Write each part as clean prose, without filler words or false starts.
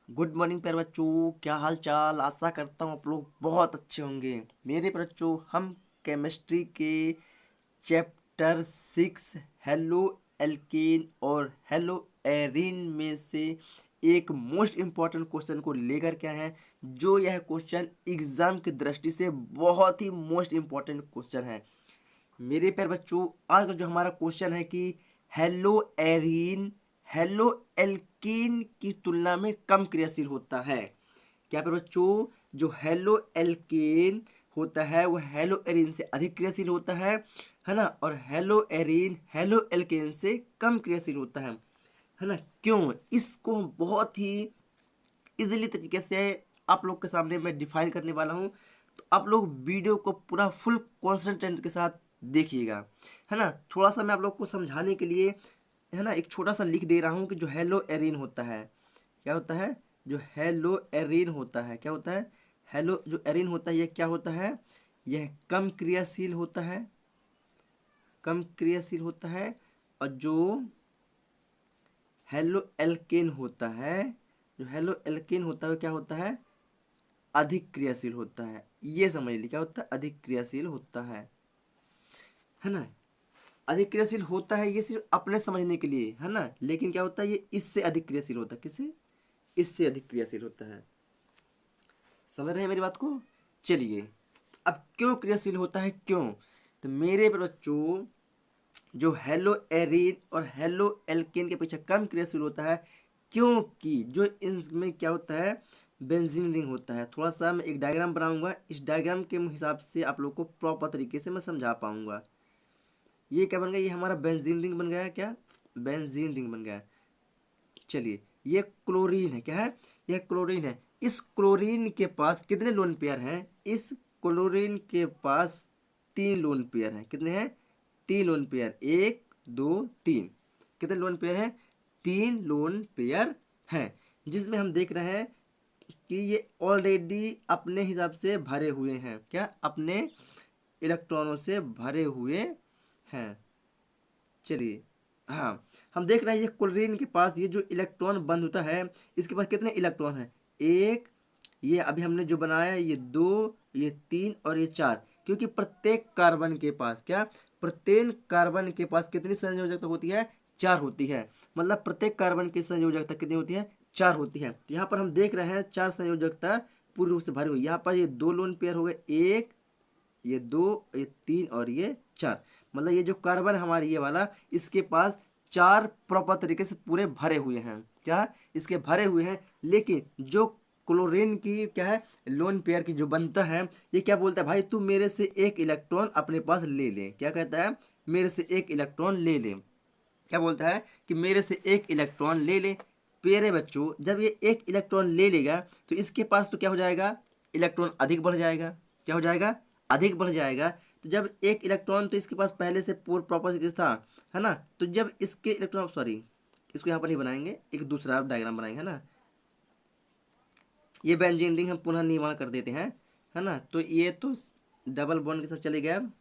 Good morning प्यारे बच्चों, क्या हाल चाल। आशा करता हूँ आप लोग बहुत अच्छे होंगे। मेरे प्यारे बच्चों, हम केमिस्ट्री के चैप्टर 6 हेलो एल्केन और हेलो एरीन में से एक मोस्ट इम्पॉर्टेंट क्वेश्चन को लेकर के आए हैं। जो यह क्वेश्चन एग्जाम की दृष्टि से बहुत ही मोस्ट इम्पॉर्टेंट क्वेश्चन है। मेरे प्यारे बच्चों, आज का जो हमारा क्वेश्चन है कि हेलो एरीन हेलो एल्कीन की तुलना में कम क्रियाशील होता है। क्या प्यारे बच्चों, जो हेलो एल्केन होता है वो हेलो एरीन से अधिक क्रियाशील होता है ना। और हेलो एरीन हेलो एल्केन से कम क्रियाशील होता है ना। क्यों? इसको हम बहुत ही इजीली तरीके से आप लोग के सामने मैं डिफाइन करने वाला हूँ। तो आप लोग वीडियो को पूरा फुल कॉन्सेंट्रेट के साथ देखिएगा, है ना। थोड़ा सा मैं आप लोग को समझाने के लिए, है ना, एक छोटा सा लिख दे रहा हूँ कि जो हेलो एरीन होता है, क्या होता है, जो हेलो एरीन होता है, क्या होता है, हेलो जो एरीन होता है, यह क्या होता है, यह कम क्रियाशील होता है, कम क्रियाशील होता है। और जो हेलो एल्केन होता है, जो हेलो एल्केन होता है, क्या होता है, अधिक क्रियाशील होता है। ये समझ लीजिए क्या होता है, अधिक क्रियाशील होता है ना। अधिक क्रियाशील होता है, ये सिर्फ अपने समझने के लिए है ना, लेकिन क्या होता है, ये इससे अधिक क्रियाशील होता है। किससे? इससे अधिक क्रियाशील होता है। समझ रहे हैं मेरी बात को? चलिए, अब क्यों क्रियाशील होता है, क्यों? तो मेरे बच्चों, जो हेलो एरीन और हेलो एल्केन के पीछे कम क्रियाशील होता है, क्योंकि जो इनमें क्या होता है, बेंजीन रिंग होता है। थोड़ा सा मैं एक डायग्राम बनाऊंगा, इस डायग्राम के हिसाब से आप लोग को प्रॉपर तरीके से मैं समझा पाऊंगा। ये क्या बन गया, ये हमारा बेंजीन रिंग बन गया। क्या? बेंजीन रिंग बन गया। चलिए, ये क्लोरीन है, क्या है, यह क्लोरीन है। इस क्लोरीन के पास कितने लोन पेयर हैं? इस क्लोरीन के पास 3 लोन पेयर हैं। कितने हैं? 3 लोन पेयर, 1 2 3। कितने लोन पेयर हैं? 3 लोन पेयर हैं। जिसमें हम देख रहे हैं कि ये ऑलरेडी अपने हिसाब से भरे हुए हैं। क्या? अपने इलेक्ट्रॉनों से भरे हुए हैं। चलिए, हाँ, हम देख रहे हैं ये क्लोरीन के पास ये जो इलेक्ट्रॉन बंद होता है, इसके पास कितने इलेक्ट्रॉन हैं? एक, ये अभी हमने जो बनाया है, ये 2, ये 3 और ये 4। क्योंकि प्रत्येक कार्बन के पास, क्या, प्रत्येक कार्बन के पास कितनी संयोजकता होती है? 4 होती है। मतलब प्रत्येक कार्बन की संयोजकता कितनी होती है? 4 होती है। तो यहाँ पर हम देख रहे हैं 4 संयोजकता पूर्ण रूप से भरी हुई। यहाँ पर ये 2 लोन पेयर हो गए, एक, ये 2, ये 3 और ये 4। मतलब ये जो कार्बन हमारी ये वाला, इसके पास 4 प्रॉपर तरीके से पूरे भरे हुए हैं। क्या? इसके भरे हुए हैं। लेकिन जो क्लोरीन की क्या है, लोन पेयर की जो बनता है, ये क्या बोलता है, भाई तू मेरे से एक इलेक्ट्रॉन अपने पास ले ले। क्या कहता है? मेरे से एक इलेक्ट्रॉन ले ले। क्या बोलता है कि मेरे से एक इलेक्ट्रॉन ले ले। प्यारे बच्चों, जब ये एक इलेक्ट्रॉन ले लेगा तो इसके पास तो क्या हो जाएगा, इलेक्ट्रॉन अधिक बढ़ जाएगा। क्या हो जाएगा? अधिक बढ़ जाएगा। तो जब एक इलेक्ट्रॉन, तो इसके पास पहले से पूर्ण प्रॉपर था, है ना। तो जब इसके इलेक्ट्रॉन, सॉरी, इसको यहाँ पर नहीं बनाएंगे, एक दूसरा डायग्राम बनाएंगे, है ना। ये बेंजीन रिंग हम पुनः निर्माण कर देते हैं, है ना। तो ये तो डबल बॉन्ड के साथ चले गए। अब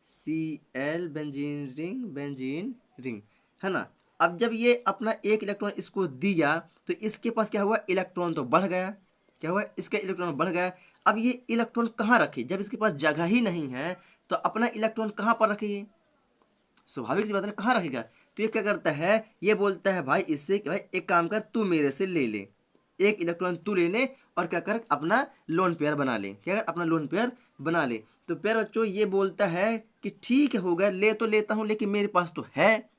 Cl benzene ring, benzene ring, है ना। अब जब ये अपना एक इलेक्ट्रॉन इसको दिया, तो इसके पास क्या हुआ, इलेक्ट्रॉन तो बढ़ गया। क्या हुआ, इसका इलेक्ट्रॉन बढ़ गया। अब ये इलेक्ट्रॉन कहाँ रखे, जब इसके पास जगह ही नहीं है, तो अपना इलेक्ट्रॉन कहाँ पर रखे ये? स्वाभाविक सी बात है ना, कहाँ रखेगा। तो ये क्या करता है, ये बोलता है भाई इससे कि भाई एक काम कर, तू मेरे से ले ले, एक इलेक्ट्रॉन तू ले ले, और क्या कर, अपना लोन पेयर बना ले। क्या कर, अपना लोन पेयर बना ले। तो प्यारे बच्चों, ये बोलता है कि ठीक है, हो गया, ले तो लेता हूं, लेकिन मेरे पास तो है,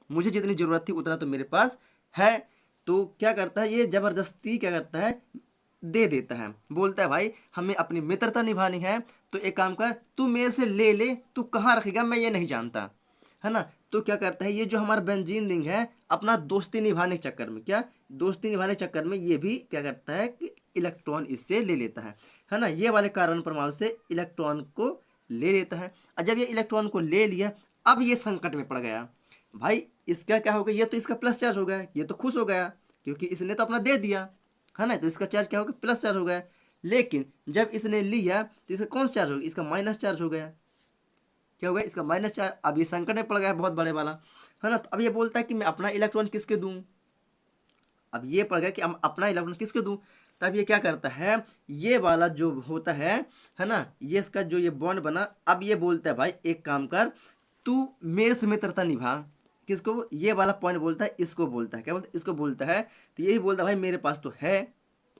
मुझे जितनी जरूरत थी उतना तो मेरे पास है। तो क्या करता है, ये जबरदस्ती क्या करता है, दे देता है। बोलता है भाई हमें अपनी मित्रता निभानी है, तो एक काम कर, तू मेरे से ले ले, तू कहाँ रखेगा मैं ये नहीं जानता, है ना। तो क्या करता है, ये जो हमारा बेंजीन रिंग है, अपना दोस्ती निभाने के चक्कर में, क्या, दोस्ती निभाने के चक्कर में ये भी क्या करता है कि इलेक्ट्रॉन इससे ले लेता है ना। ये वाले कार्बन परमाणु से इलेक्ट्रॉन को ले लेता है। और जब ये इलेक्ट्रॉन को ले लिया, अब ये संकट में पड़ गया। भाई इसका क्या हो गया, ये तो इसका प्लस चार्ज हो गया, ये तो खुश हो गया, क्योंकि इसने तो अपना दे दिया, है ना। तो इसका चार्ज क्या हो गया, प्लस चार्ज हो गया। लेकिन जब इसने लिया तो इसका कौन सा चार्ज हो गया, इसका माइनस चार्ज हो गया। क्या हो गया, इसका माइनस चार्ज। अब ये संकट में पड़ गया बहुत बड़े वाला, है ना। तो अब ये बोलता है कि मैं अपना इलेक्ट्रॉन किसके दूं, अब ये पड़ गया कि हम अपना इलेक्ट्रॉन किसको दूं। तब ये क्या करता है, ये वाला जो होता है ना, ये इसका जो ये बॉन्ड बना, अब ये बोलता है भाई एक काम कर, तू मेरे से मित्रता निभा। किसको, ये वाला पॉइंट बोलता है, इसको बोलता है, क्या बोलता है, इसको बोलता है। तो यही बोलता है भाई मेरे पास तो है,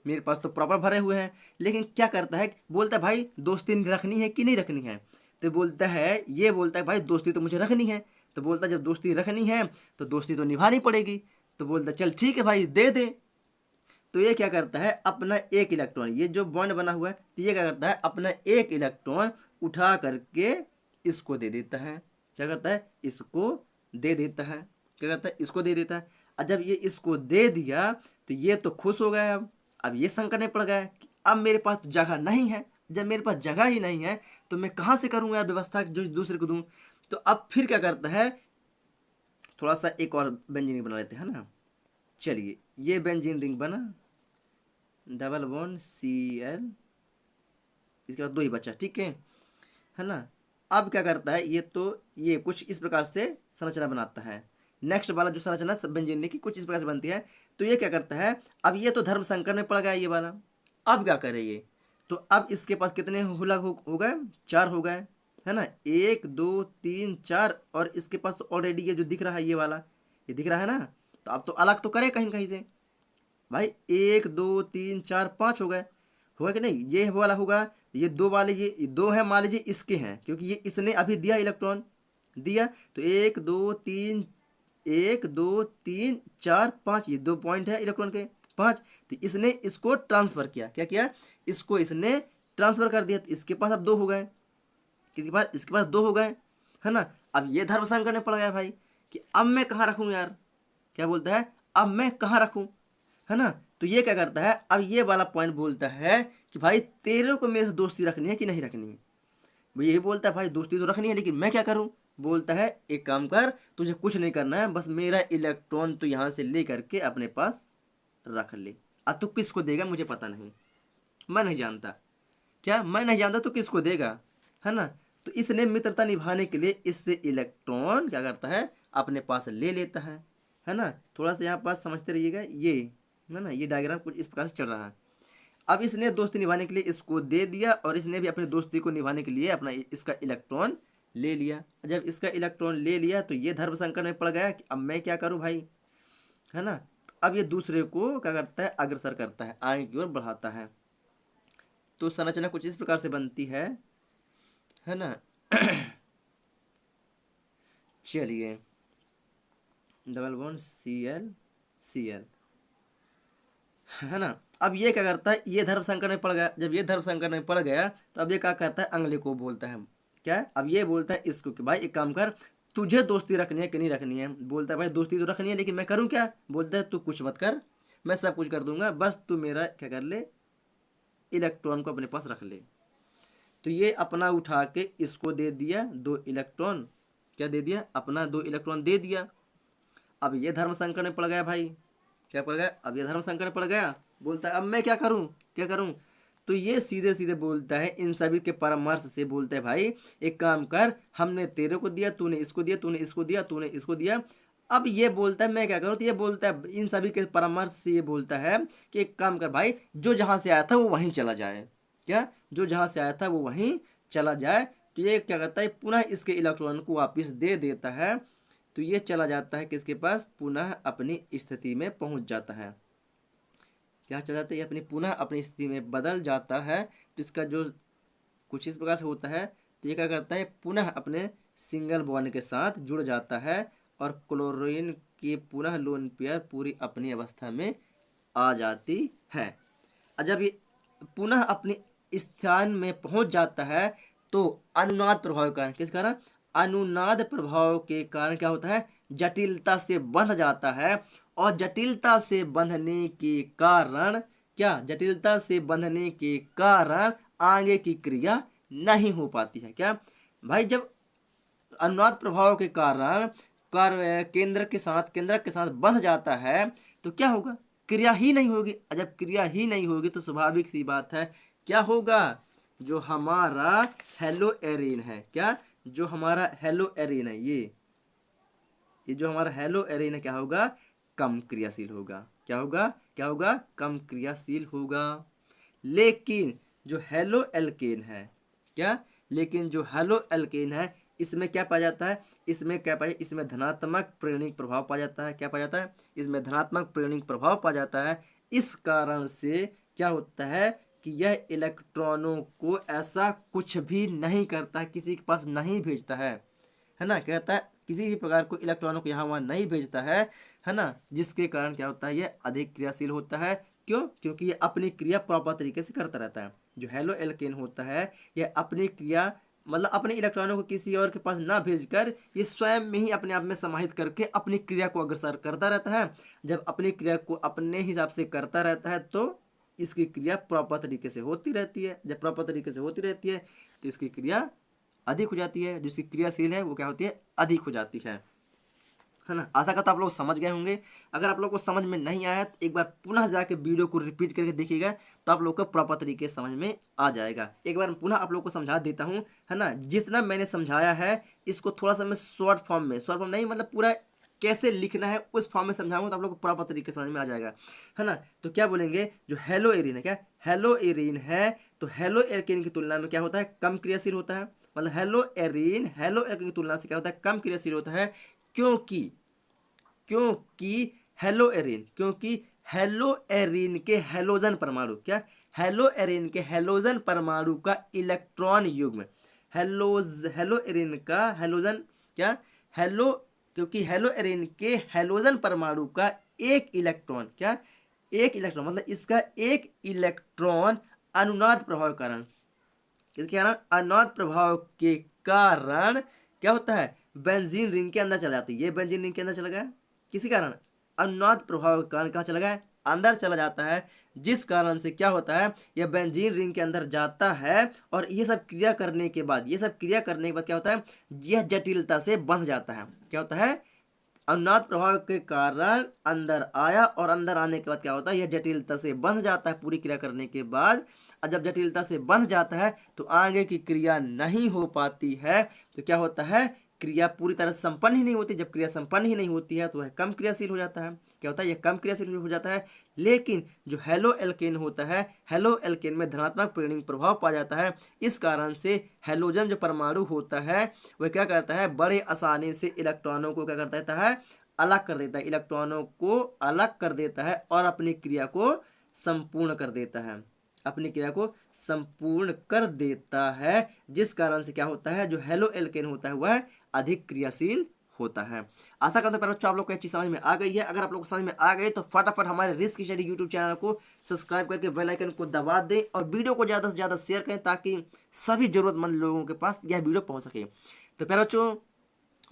मेरे पास तो प्रॉपर भरे हुए हैं, लेकिन क्या करता है, बोलता है भाई दोस्ती रखनी है कि नहीं रखनी है। तो बोलता है, ये बोलता है भाई दोस्ती तो मुझे रखनी है। तो बोलता है जब दोस्ती रखनी है तो दोस्ती तो निभानी पड़ेगी। तो बोलता है चल ठीक है भाई दे दे। तो ये क्या करता है, अपना एक इलेक्ट्रॉन, ये जो बॉन्ड बना हुआ है, तो ये क्या करता है, अपना एक इलेक्ट्रॉन उठा करके इसको दे देता है। क्या करता है, इसको दे देता है। क्या करता है, इसको दे देता है। और जब ये इसको दे दिया तो ये तो खुश हो गया। अब ये संकट में पड़ गया कि अब मेरे पास जगह नहीं है। जब मेरे पास जगह ही नहीं है तो मैं कहाँ से करूँ यार व्यवस्था जो दूसरे को दूँ। तो अब फिर क्या करता है, थोड़ा सा एक और बेंजीन रिंग बना लेते हैं ना। चलिए ये बेंजीन रिंग बना, डबल बॉन्ड Cl, इसके बाद 2 ही बचा, ठीक है ना। अब क्या करता है, ये तो ये कुछ इस प्रकार से संरचना बनाता है। नेक्स्ट वाला जो संरचना बेंजीन रिंग की कुछ इस प्रकार से बनती है। तो ये क्या करता है, अब ये तो धर्म संकट में पड़ गया ये वाला। अब क्या करे ये, तो अब इसके पास कितने हुलक हो गए, 4 हो गए, है ना, 1 2 3 4। और इसके पास तो ऑलरेडी ये जो दिख रहा है ये वाला, ये दिख रहा है ना। तो अब तो अलग तो करे कहीं कहीं से भाई, 1 2 3 4 5 हो गए, हुआ कि नहीं, ये वाला होगा, ये 2 वाले, ये 2 है मान लीजिए इसके हैं, क्योंकि ये इसने अभी दिया इलेक्ट्रॉन दिया। तो 1 2 3, 1 2 3 4 5, ये 2 पॉइंट है इलेक्ट्रॉन के 5। तो इसने इसको ट्रांसफर किया, क्या किया, इसको इसने ट्रांसफर कर दिया। तो इसके पास अब 2 हो गए, किसके पास, इसके पास 2 हो गए, है ना। अब ये धर्म संकट में पड़ गया भाई कि अब मैं कहाँ रखूँ यार। क्या बोलता है, अब मैं कहाँ रखूँ, है ना। तो ये क्या करता है, अब ये वाला पॉइंट बोलता है कि भाई तेरे को मेरे से दोस्ती रखनी है कि नहीं रखनी है। भाई यही बोलता है भाई दोस्ती तो रखनी है, लेकिन मैं क्या करूं। बोलता है एक काम कर, तुझे कुछ नहीं करना है, बस मेरा इलेक्ट्रॉन तो यहाँ से ले करके अपने पास रख ले। अब तू किसको देगा मुझे पता नहीं, मैं नहीं जानता, क्या मैं नहीं जानता तो किसको देगा, है ना। तो इसने मित्रता निभाने के लिए इससे इलेक्ट्रॉन क्या करता है, अपने पास ले लेता है ना। थोड़ा सा यहाँ पास समझते रहिएगा, ये है ना, ये डायग्राम कुछ इस प्रकार से चल रहा है। अब इसने दोस्ती निभाने के लिए इसको दे दिया, और इसने भी अपनी दोस्ती को निभाने के लिए अपना इसका इलेक्ट्रॉन ले लिया। जब इसका इलेक्ट्रॉन ले लिया तो ये धर्म संकट में पड़ गया कि अब मैं क्या करूं भाई, है ना। अब ये दूसरे को क्या करता है, अग्रसर करता है, आगे की ओर बढ़ाता है। तो संरचना कुछ इस प्रकार से बनती है ना। चलिए डबल बॉन्ड Cl, है ना। अब ये क्या करता है, ये धर्म संकट में पड़ गया। जब ये धर्म संकट में पड़ गया तो अब ये क्या करता है, अगले को बोलता है, क्या, अब ये बोलता है इसको कि भाई एक काम कर, तुझे दोस्ती रखनी है कि नहीं रखनी है। बोलता है भाई दोस्ती तो रखनी है, लेकिन मैं करूँ क्या। बोलता है तू कुछ मत कर, मैं सब कुछ कर दूंगा, बस तू मेरा क्या कर ले, इलेक्ट्रॉन को अपने पास रख ले। तो ये अपना उठा के इसको दे दिया 2 इलेक्ट्रॉन, क्या दे दिया, अपना 2 इलेक्ट्रॉन दे दिया। अब ये धर्म संकट में पड़ गया भाई, क्या पड़ गया, अब ये धर्म संकट में पड़ गया। बोलता है अब मैं क्या करूं, क्या करूं। तो ये सीधे सीधे बोलता है, इन सभी के परामर्श से बोलता है भाई एक काम कर, हमने तेरे को दिया, तूने इसको दिया, तूने इसको दिया, तूने इसको दिया। अब ये बोलता है मैं क्या करूं। तो ये बोलता है इन सभी के परामर्श से ये बोलता है कि एक काम कर भाई, जो जहां से आया था वो वहीं चला जाए, क्या, जो जहां से आया था वो वहीं चला जाए। तो ये क्या करता है, पुनः इसके इलेक्ट्रॉन को वापिस दे देता है। तो ये चला जाता है किसके पास, पुनः अपनी स्थिति में पहुंच जाता है। क्या चला जाता है, ये अपनी पुनः अपनी स्थिति में बदल जाता है। तो इसका जो कुछ इस प्रकार से होता है। तो ये क्या करता है, पुनः अपने सिंगल बॉन्ड के साथ जुड़ जाता है, और क्लोरीन की पुनः लोन पेयर पूरी अपनी अवस्था में आ जाती है। और जब ये पुनः अपनी स्थान में पहुंच जाता है तो अनुनाद प्रभाव के कारण, किस कारण, अनुनाद प्रभाव के कारण क्या होता है, जटिलता से बंध जाता है। और जटिलता से बंधने के कारण, क्या, जटिलता से बंधने के कारण आगे की क्रिया नहीं हो पाती है। क्या भाई, जब अनुनाद प्रभाव के कारण कार्य केंद्रक के साथ बंध जाता है तो क्या होगा, क्रिया ही नहीं होगी। और जब क्रिया ही नहीं होगी तो स्वाभाविक सी बात है क्या होगा, जो हमारा हेलो एरीन है, क्या, जो हमारा हेलो एरीन है, ये जो हमारा हेलो एरीन है क्या होगा, कम क्रियाशील होगा। क्या होगा? क्या होगा? कम क्रियाशील होगा। लेकिन जो हेलो एल्केन है, क्या? लेकिन जो हेलो एल्केन है इसमें क्या पाया जाता है? इसमें क्या पाया? इसमें धनात्मक प्रेरणिक प्रभाव पाया जाता है। क्या पाया जाता है? इसमें धनात्मक प्रेरणिक प्रभाव पाया जाता है। इस कारण से क्या होता है कि यह इलेक्ट्रॉनों को ऐसा कुछ भी नहीं करता, किसी के पास नहीं भेजता है ना। कहता है किसी भी प्रकार को इलेक्ट्रॉनों को यहाँ वहाँ नहीं भेजता है ना, जिसके कारण क्या होता है? ये अधिक क्रियाशील होता है। क्यों? क्योंकि ये अपनी क्रिया प्रॉपर तरीके से करता रहता है। जो हेलो एल्केन होता है ये अपनी क्रिया मतलब अपने इलेक्ट्रॉनों को किसी और के पास ना भेजकर ये स्वयं में ही अपने आप में समाहित करके अपनी क्रिया को अग्रसर करता रहता है। जब अपनी क्रिया को अपने हिसाब से करता रहता है तो इसकी क्रिया प्रॉपर तरीके से होती रहती है। जब प्रॉपर तरीके से होती रहती है तो इसकी क्रिया अधिक हो जाती है। जो इसकी क्रियाशील है वो क्या होती है? अधिक हो जाती है ना। आशा करता आप लोग समझ गए होंगे। अगर आप लोग को समझ में नहीं आया तो एक बार पुनः जाके वीडियो को रिपीट करके देखिएगा तो आप लोग को प्रॉपर तरीके से समझ में आ जाएगा। एक बार पुनः आप लोग को समझा देता हूँ, है ना। जितना मैंने समझाया है इसको थोड़ा सा मैं शॉर्ट फॉर्म नहीं मतलब पूरा कैसे लिखना है उस फॉर्म में समझाऊंगा तो आप लोग को प्रॉपर तरीके से समझ में आ जाएगा, है ना। तो क्या बोलेंगे? जो हेलो एरिन है, क्या हेलो एरिन है, तो हेलो एल्केन की तुलना में क्या होता है? कम क्रियाशील होता है। मतलब हेलो एल्केन की तुलना से क्या होता है? कम क्रियाशील होता है। क्योंकि क्योंकि क्योंकि हेलो एरिन के हेलोजन परमाणु, क्या? हेलो एरिन के हेलोजन परमाणु का इलेक्ट्रॉन युग्म हेलो एरिन का हेलोजन, क्या? हेलो क्योंकि हेलो एरिन के हेलोजन परमाणु का एक इलेक्ट्रॉन, क्या? एक इलेक्ट्रॉन मतलब इसका एक इलेक्ट्रॉन अनुनाद प्रभाव के कारण, इसके कारण अनुनाद प्रभाव के कारण क्या होता है? बेंजीन रिंग के अंदर चला जाता है। ये बेंजीन रिंग के अंदर चला गया किसी कारण? अनुनाद प्रभाव के कारण कहाँ चला गया? अंदर चला जाता है। जिस कारण से क्या होता है? यह बेंजीन रिंग के अंदर जाता है और ये सब क्रिया करने के बाद क्या होता है? यह जटिलता से बंध जाता है। क्या होता है? अनुनाद प्रभाव के कारण अंदर आया और अंदर आने के बाद क्या होता है? यह जटिलता से बंध जाता है पूरी क्रिया करने के बाद। और जब जटिलता से बंध जाता है तो आगे की क्रिया नहीं हो पाती है। तो क्या होता है? क्रिया पूरी तरह संपन्न ही नहीं होती। जब क्रिया संपन्न ही नहीं होती है तो वह कम क्रियाशील हो जाता है। क्या होता है? यह कम क्रियाशील हो जाता है। लेकिन जो हेलो एल्केन होता है, हेलो एल्केन में धनात्मक प्रेरणिक प्रभाव पाया जाता है। इस कारण से हेलोजन जो परमाणु होता है वह क्या करता है? बड़े आसानी से इलेक्ट्रॉनों को क्या कर देता है? अलग कर देता है। इलेक्ट्रॉनों को अलग कर देता है और अपनी क्रिया को संपूर्ण कर देता है। अपनी क्रिया को संपूर्ण कर देता है। जिस कारण से क्या होता है? जो हेलो एल्केन होता है वह अधिक क्रियाशील होता है। आशा करता हूं बच्चों आप लोग को चीज समझ में आ गई है। अगर आप लोग को समझ में आ गई तो फटाफट हमारे रिस्क स्टडी यूट्यूब चैनल को सब्सक्राइब करके बेल आइकन को दबा दें और वीडियो को ज़्यादा से ज़्यादा शेयर करें ताकि सभी जरूरतमंद लोगों के पास यह वीडियो पहुंच सके। तो प्यारे बच्चों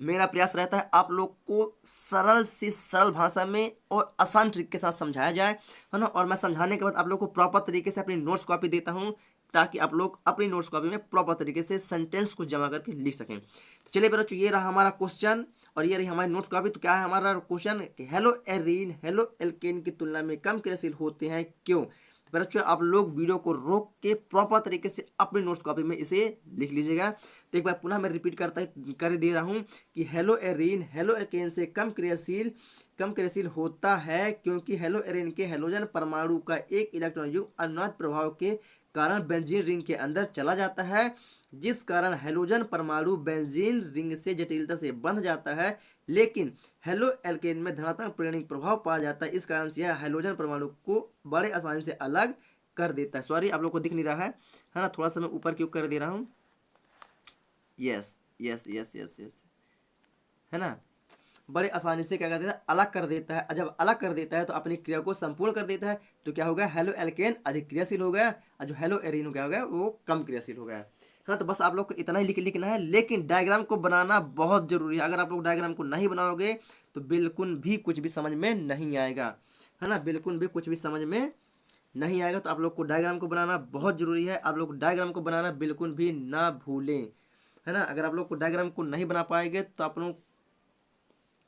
मेरा प्रयास रहता है आप लोग को सरल से सरल भाषा में और आसान ट्रिक के साथ समझाया जाए, है ना। और मैं समझाने के बाद आप लोग को प्रॉपर तरीके से अपनी नोट्स कॉपी देता हूं ताकि आप लोग अपनी नोट्स कॉपी में प्रॉपर तरीके से सेंटेंस को जमा करके लिख सकें। तो चलिए बच्चों ये रहा हमारा क्वेश्चन और ये रही हमारी नोट्स कॉपी। तो क्या है हमारा question? Hello arene halo alkane की तुलना में कम क्रियाशील होते हैं, क्यों? बच्चों आप लोग वीडियो को रोक के प्रॉपर तरीके से अपनी नोट्स कॉपी में इसे लिख लीजिएगा। तो एक बार पुनः मैं रिपीट कर दे रहा हूँ कि हेलो एरीन हेलो एल्केन से कम क्रियाशील होता है क्योंकि हेलो एरीन के हेलोजन परमाणु का एक इलेक्ट्रॉन युग्म अनुनाद प्रभाव के कारण बेंजीन रिंग के अंदर चला जाता है। जिस कारण हेलोजन परमाणु बेंजीन रिंग से जटिलता से बंध जाता है। लेकिन हेलो एल्केन में धनात्मक प्रेरणिक प्रभाव पाया जाता है। इस कारण से यह हेलोजन परमाणु को बड़े आसानी से अलग कर देता है। सॉरी आप लोग को दिख नहीं रहा है ना, थोड़ा सा मैं ऊपर क्यों कर दे रहा हूँ। Yes yes yes yes yes, है ना। बड़े आसानी से क्या कर देता है? अलग कर देता है। जब अलग कर देता है तो अपनी क्रिया को संपूर्ण कर देता है। तो क्या हो गया? हेलो एल्केन अधिक क्रियाशील हो गया और जो हेलो एरीन हो गया वो कम क्रियाशील हो गया। हाँ तो बस आप लोग को इतना ही लिखना है। लेकिन डायग्राम को बनाना बहुत जरूरी है। अगर आप लोग डायग्राम को नहीं बनाओगे तो बिल्कुल भी कुछ भी समझ में नहीं आएगा, है ना। बिल्कुल भी कुछ भी समझ में नहीं आएगा। तो आप लोग को डायग्राम को बनाना बहुत जरूरी है। आप लोग डायग्राम को बनाना बिल्कुल भी ना भूलें, है ना। अगर आप लोग को डायग्राम को नहीं बना पाएंगे तो आप लोग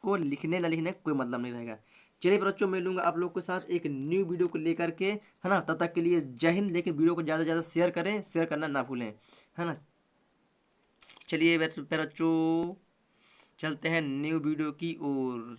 को लिखने ना लिखने कोई मतलब नहीं रहेगा। चलिए बच्चों मिलूंगा आप लोग के साथ एक न्यू वीडियो को लेकर के, है ना। तब तक के लिए जय हिंद। लेकिन वीडियो को ज़्यादा से ज़्यादा शेयर करें, शेयर करना ना भूलें, है ना। चलिए बच्चों चलते हैं न्यू वीडियो की ओर।